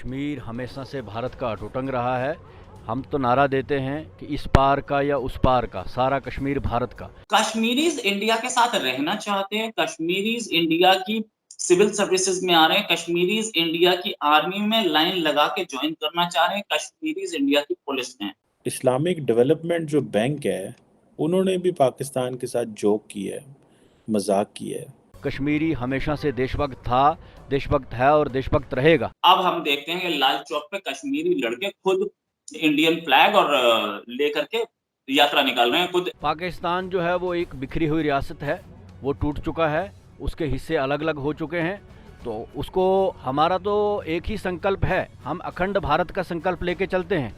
कश्मीर हमेशा से भारत का अटूटंग रहा है। हम तो नारा देते हैं कि इस पार का या उस पार का, सारा कश्मीर भारत का। कश्मीरीज इंडिया के साथ रहना चाहते हैं, कश्मीरीज इंडिया की सिविल सर्विसेज में आ रहे हैं, कश्मीरीज इंडिया की आर्मी में लाइन लगा के ज्वाइन करना चाह रहे हैं, कश्मीरीज इंडिया की पुलिस में। इस्लामिक डेवलपमेंट जो बैंक है, उन्होंने भी पाकिस्तान के साथ जोक किया है, मजाक किया है। कश्मीरी हमेशा से देशभक्त था, देशभक्त है और देशभक्त रहेगा। अब हम देखते हैं कि लाल चौक पे कश्मीरी लड़के खुद इंडियन फ्लैग और लेकर के यात्रा निकाल रहे हैं खुद। पाकिस्तान जो है वो एक बिखरी हुई रियासत है, वो टूट चुका है, उसके हिस्से अलग अलग हो चुके हैं। तो उसको हमारा तो एक ही संकल्प है, हम अखंड भारत का संकल्प लेके चलते हैं।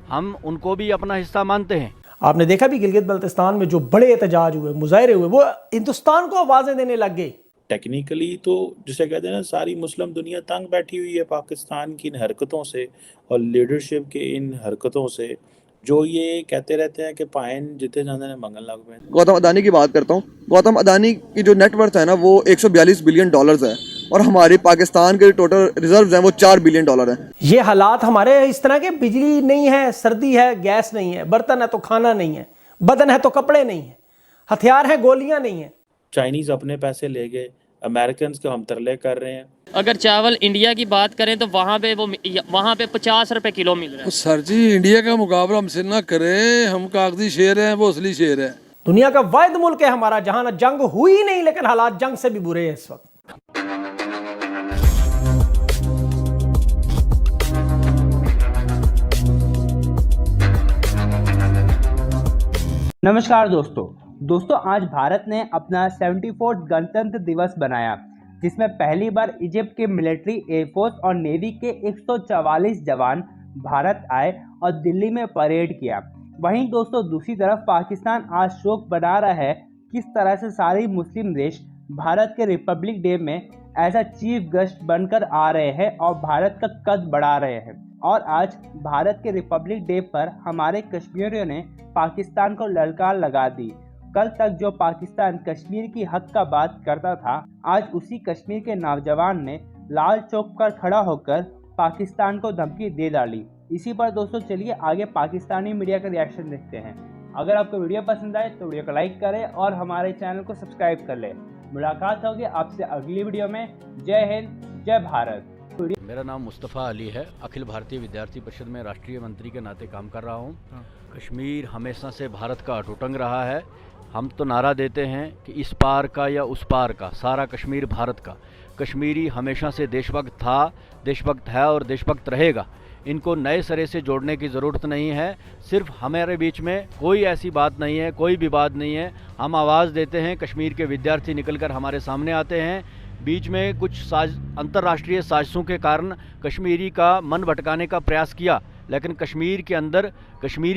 हम उनको भी अपना हिस्सा मानते हैं। आपने देखा भी गिलगित बल्तिस्तान में जो बड़े एहतजाज हुए, मुजाहरे हुए, वो हिंदुस्तान को आवाजें देने लग गए। टेक्निकली तो जिसे कहते हैं ना, सारी मुस्लिम दुनिया तंग बैठी हुई है पाकिस्तान की इन हरकतों से और लीडरशिप के इन हरकतों से, जो ये कहते रहते हैं कि पायन जितने जाने ने मंगल लाग में। गौतम अदानी की बात करता हूँ। गौतम अदानी की जो नेटवर्थ है ना, वो 142 बिलियन डॉलर्स है और हमारे पाकिस्तान के टोटल रिजर्व्स हैं वो 4 बिलियन डॉलर हैं। ये हालात हमारे इस तरह के, बिजली नहीं है, सर्दी है, गैस नहीं है, बर्तन है तो खाना नहीं है, बदन है तो कपड़े नहीं है, हथियार है, गोलियां नहीं है। चाइनीज अपने पैसे ले गए, अमेरिकन को हम तरले कर रहे हैं। अगर चावल इंडिया की बात करें तो वहाँ पे 50 रुपए किलो मिल रहा है। सर जी, इंडिया का मुकाबला हमसे ना करें, हम कागजी शेर हैं, वो असली शेर है। दुनिया का वाहिद मुल्क है हमारा जहां ना जंग हुई नहीं, लेकिन हालात जंग से भी बुरे हैं इस वक्त। नमस्कार दोस्तों आज भारत ने अपना 74वां गणतंत्र दिवस बनाया, जिसमें पहली बार इजिप्ट के मिलिट्री, एयरफोर्स और नेवी के 144 जवान भारत आए और दिल्ली में परेड किया। वहीं दोस्तों दूसरी तरफ पाकिस्तान आज शोक बना रहा है किस तरह से सारे मुस्लिम देश भारत के रिपब्लिक डे में ऐसा चीफ गेस्ट बनकर आ रहे हैं और भारत का कद बढ़ा रहे हैं। और आज भारत के रिपब्लिक डे पर हमारे कश्मीरियों ने पाकिस्तान को ललकार लगा दी। कल तक जो पाकिस्तान कश्मीर की हक का बात करता था, आज उसी कश्मीर के नौजवान ने लाल चौक पर खड़ा होकर पाकिस्तान को धमकी दे डाली। इसी पर दोस्तों चलिए आगे पाकिस्तानी मीडिया का रिएक्शन देखते हैं। अगर आपको वीडियो पसंद आए तो वीडियो को लाइक करें और हमारे चैनल को सब्सक्राइब कर लें। मुलाकात होगी आपसे अगली वीडियो में। जय हिंद, जय भारत। मेरा नाम मुस्तफ़ा अली है, अखिल भारतीय विद्यार्थी परिषद में राष्ट्रीय मंत्री के नाते काम कर रहा हूँ। कश्मीर हमेशा से भारत का अटूटंग रहा है। हम तो नारा देते हैं कि इस पार का या उस पार का, सारा कश्मीर भारत का। कश्मीरी हमेशा से देशभक्त था, देशभक्त है और देशभक्त रहेगा। इनको नए सिरे से जोड़ने की ज़रूरत नहीं है। सिर्फ हमारे बीच में कोई ऐसी बात नहीं है, कोई विवाद नहीं है। हम आवाज़ देते हैं, कश्मीर के विद्यार्थी निकलकर हमारे सामने आते हैं। बीच में कुछ अंतर्राष्ट्रीय साजिशों के कारण कश्मीरी का मन भटकाने का प्रयास किया, लेकिन कश्मीरी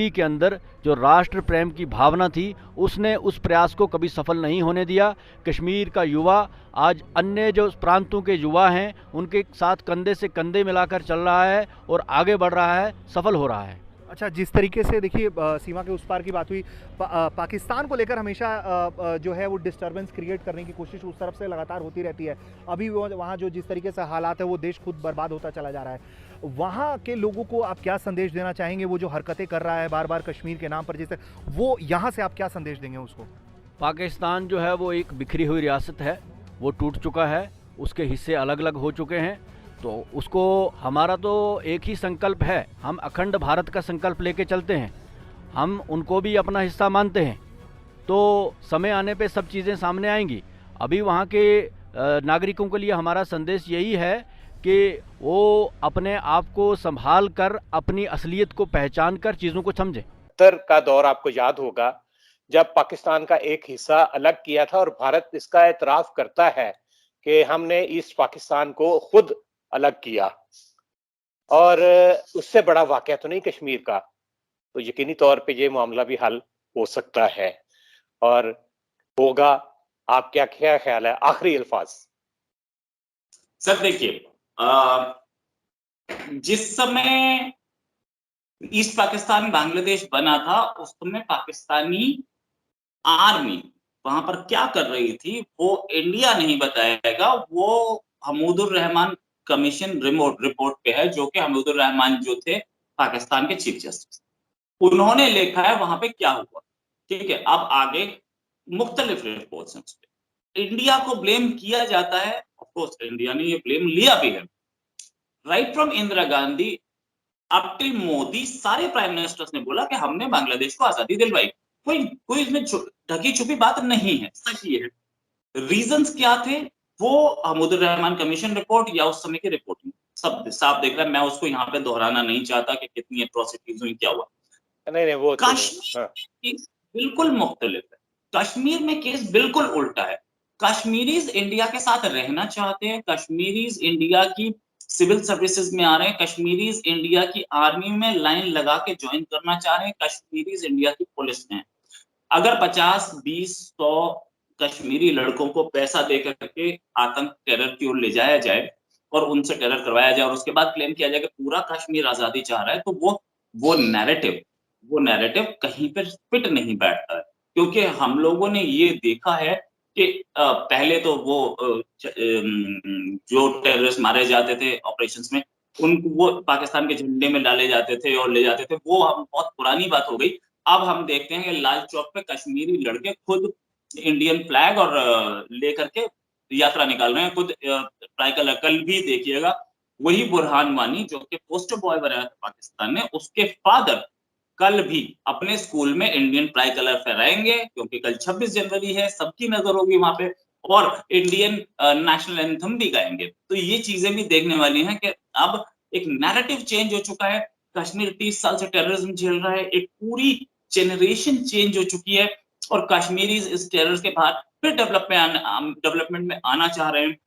के अंदर जो राष्ट्र प्रेम की भावना थी, उसने उस प्रयास को कभी सफल नहीं होने दिया। कश्मीर का युवा आज अन्य जो प्रांतों के युवा हैं उनके साथ कंधे से कंधे मिलाकर चल रहा है और आगे बढ़ रहा है, सफल हो रहा है। अच्छा, जिस तरीके से देखिए सीमा के उस पार की बात हुई, पाकिस्तान को लेकर हमेशा जो है वो डिस्टर्बेंस क्रिएट करने की कोशिश उस तरफ से लगातार होती रहती है। अभी वहाँ जो जिस तरीके से हालात है, वो देश खुद बर्बाद होता चला जा रहा है। वहाँ के लोगों को आप क्या संदेश देना चाहेंगे? वो जो हरकतें कर रहा है बार बार कश्मीर के नाम पर, जैसे वो यहाँ से आप क्या संदेश देंगे उसको? पाकिस्तान जो है वो एक बिखरी हुई रियासत है, वो टूट चुका है, उसके हिस्से अलग अलग हो चुके हैं। तो उसको हमारा तो एक ही संकल्प है, हम अखंड भारत का संकल्प लेके चलते हैं। हम उनको भी अपना हिस्सा मानते हैं। तो समय आने पे सब चीज़ें सामने आएंगी। अभी वहाँ के नागरिकों के लिए हमारा संदेश यही है कि वो अपने आप को संभाल कर, अपनी असलियत को पहचान कर चीज़ों को समझें। का दौर आपको याद होगा, जब पाकिस्तान का एक हिस्सा अलग किया था और भारत इसका एतराफ़ करता है कि हमने ईस्ट पाकिस्तान को खुद अलग किया, और उससे बड़ा वाकया तो नहीं कश्मीर का। तो यकीनी तौर पे ये मामला भी हल हो सकता है और होगा। आप क्या ख्याल है? आखिरी अल्फाज सर देखिए, जिस समय ईस्ट पाकिस्तान बांग्लादेश बना था, उस समय पाकिस्तानी आर्मी वहां पर क्या कर रही थी वो इंडिया नहीं बताएगा, वो हमूदुर रहमान कमीशन रिपोर्ट पे है, जो कि हमीदुर रहमान जो थे पाकिस्तान के चीफ जस्टिस, उन्होंने लिखा है वहां पे क्या हुआ। ठीक है, अब आगे मुख्तलिफ रिपोर्ट्स हैं उस पे। इंडिया को ब्लेम किया जाता है, ऑफ कोर्स इंडिया ने ये ब्लेम लिया भी है। Right from Indira Gandhi up till Modi, सारे प्राइम मिनिस्टर्स ने बोला कि हमने बांग्लादेश को आजादी दिलवाई। कोई इसमें ढकी छुपी बात नहीं है, सच ये है। रीजंस क्या थे वो हमीदुर रहमान कमीशन रिपोर्ट या उस समय की रिपोर्ट में सब साफ देख रहा है। मैं उसको यहाँ पे दोहराना नहीं चाहता कि कितनी एट्रोसिटीज हुई, क्या हुआ। नहीं नहीं, वो तो कश्मीर में केस बिल्कुल मुख्तलिफ है। कश्मीर में केस बिल्कुल उल्टा है। कश्मीरीज इंडिया के साथ रहना चाहते हैं, कश्मीरीज इंडिया की सिविल सर्विसेज में आ रहे हैं, कश्मीरीज इंडिया की आर्मी में लाइन लगा के ज्वाइन करना चाह रहे हैं, कश्मीरीज इंडिया की पुलिस में। अगर 50, 20, 100 कश्मीरी लड़कों को पैसा दे करके आतंक टेरर की ओर ले जाया जाए और उनसे टेरर करवाया जाए और उसके बाद क्लेम किया जाए कि पूरा कश्मीर आजादी चाह रहा है, तो वो नैरेटिव कहीं पर फिट नहीं बैठता है। क्योंकि हम लोगों ने ये देखा है कि पहले तो जो टेररिस्ट मारे जाते थे ऑपरेशंस में, उनको वो पाकिस्तान के झंडे में डाले जाते थे और ले जाते थे, वो हम बहुत पुरानी बात हो गई। अब हम देखते हैं कि लाल चौक पे कश्मीरी लड़के खुद इंडियन फ्लैग और लेकर के यात्रा निकाल रहे हैं, खुद ट्राई कलर। कल भी देखिएगा वही बुरहान वानी जो कि पोस्टर बॉय बनाया था पाकिस्तान ने, उसके फादर कल भी अपने स्कूल में इंडियन ट्राई कलर फहराएंगे, क्योंकि कल 26 जनवरी है, सबकी नजर होगी वहां पे, और इंडियन नेशनल एंथम भी गाएंगे। तो ये चीजें भी देखने वाली हैं कि अब एक नैरेटिव चेंज हो चुका है। कश्मीर 30 साल से टेररिज्म झेल रहा है, एक पूरी जनरेशन चेंज हो चुकी है और कश्मीरी इस टेरर के बाद फिर डेवलपमेंट में आना चाह रहे हैं।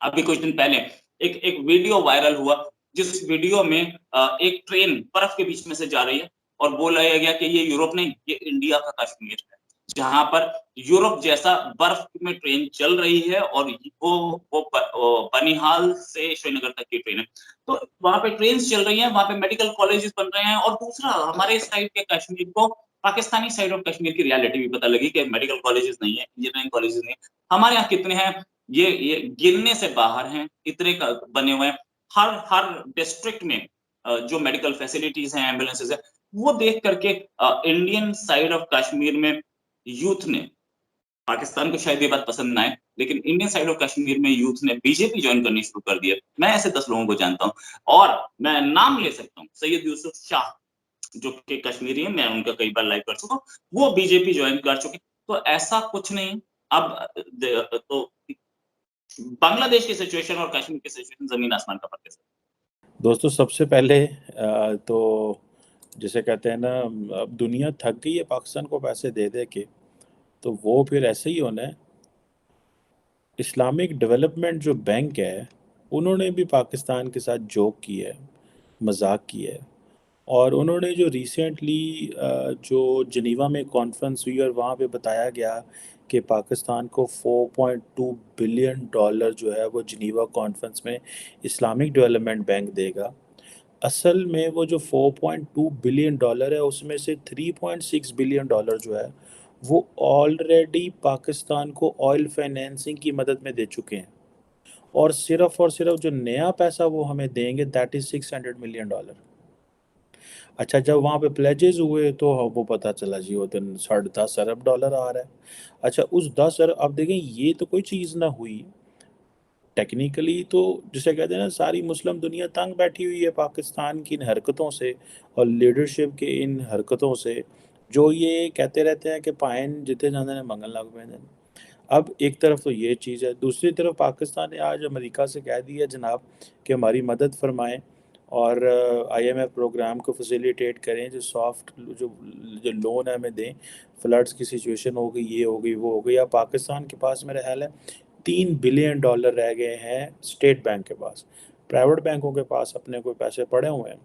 अभी कुछ दिन पहले एक वीडियो वायरल हुआ, जिस वीडियो में एक ट्रेन बर्फ के बीच में से जा रही है और बोला गया कि ये यूरोप नहीं, ये इंडिया का कश्मीर है, जहां पर यूरोप जैसा बर्फ में ट्रेन चल रही है और वो बनिहाल से श्रीनगर तक की ट्रेन है। तो वहां पे ट्रेन चल रही हैं, वहां पे मेडिकल कॉलेजेस बन रहे हैं। और दूसरा, हमारे साइड के कश्मीर को पाकिस्तानी साइड ऑफ कश्मीर की रियलिटी भी पता लगी कि मेडिकल कॉलेजेस नहीं है, इंजीनियरिंग कॉलेजेस नहीं है। हमारे यहाँ कितने हैं ये गिनने से बाहर हैं, इतने बने हुए हैं। हर डिस्ट्रिक्ट में जो मेडिकल फैसिलिटीज हैं, एम्बुलेंसेज है, वो देख करके इंडियन साइड ऑफ कश्मीर में यूथ ने, पाकिस्तान को शायद ये बात पसंद ना आए, लेकिन इंडियन साइड ऑफ कश्मीर में यूथ ने बीजेपी ज्वाइन करनी शुरू कर दिया। मैं ऐसे 10 लोगों को जानता हूँ और मैं नाम ले सकता हूँ, सैयद यूसुफ शाह जो कि कश्मीरी है, मैं उनका कई बार लाइव कर चुका हूँ, वो बीजेपी ज्वाइन कर चुके। तो ऐसा कुछ नहीं। अब तो बांग्लादेश की सिचुएशन और कश्मीर की सिचुएशन जमीन आसमान का फर्क है। दोस्तों, सबसे पहले तो जिसे कहते हैं ना, अब दुनिया थक गई है पाकिस्तान को पैसे दे दे के, तो वो फिर ऐसे ही होना है। इस्लामिक डेवलपमेंट जो बैंक है, उन्होंने भी पाकिस्तान के साथ जोक किया है, मजाक किया है। और उन्होंने जो रिसेंटली जो जनीवा में कॉन्फ्रेंस हुई और वहाँ पे बताया गया कि पाकिस्तान को $4.2 बिलियन जो है वो जनीवा कॉन्फ्रेंस में इस्लामिक डेवलपमेंट बैंक देगा। असल में वो जो $4.2 बिलियन है, उसमें से $3.6 बिलियन जो है वो ऑलरेडी पाकिस्तान को ऑयल फाइनेंसिंग की मदद में दे चुके हैं। और सिर्फ जो नया पैसा वो हमें देंगे, दैट इज़ $600 मिलियन। अच्छा, जब वहाँ पे प्लेजेस हुए तो वो पता चला जी वो तो $10.5 अरब आ रहा है। अच्छा, उस 10 अरब, अब देखें ये तो कोई चीज़ ना हुई टेक्निकली, तो जिसे कहते हैं ना, सारी मुस्लिम दुनिया तंग बैठी हुई है पाकिस्तान की इन हरकतों से और लीडरशिप के इन हरकतों से, जो ये कहते रहते हैं कि पायन जिते जाते हैं मंगल लाग पैंदे। अब एक तरफ तो ये चीज़ है, दूसरी तरफ पाकिस्तान ने आज अमेरिका से कह दिया जनाब कि हमारी मदद फरमाएं और IMF प्रोग्राम को फैसिलिटेट करें, जो सॉफ्ट जो लोन है हमें दें। फ्लड्स की सिचुएशन हो गई, ये हो गई, वो हो गई। अब पाकिस्तान के पास मेरा ख्याल है $3 बिलियन रह गए हैं स्टेट बैंक के पास। प्राइवेट बैंकों के पास अपने कोई पैसे पड़े हुए हैं।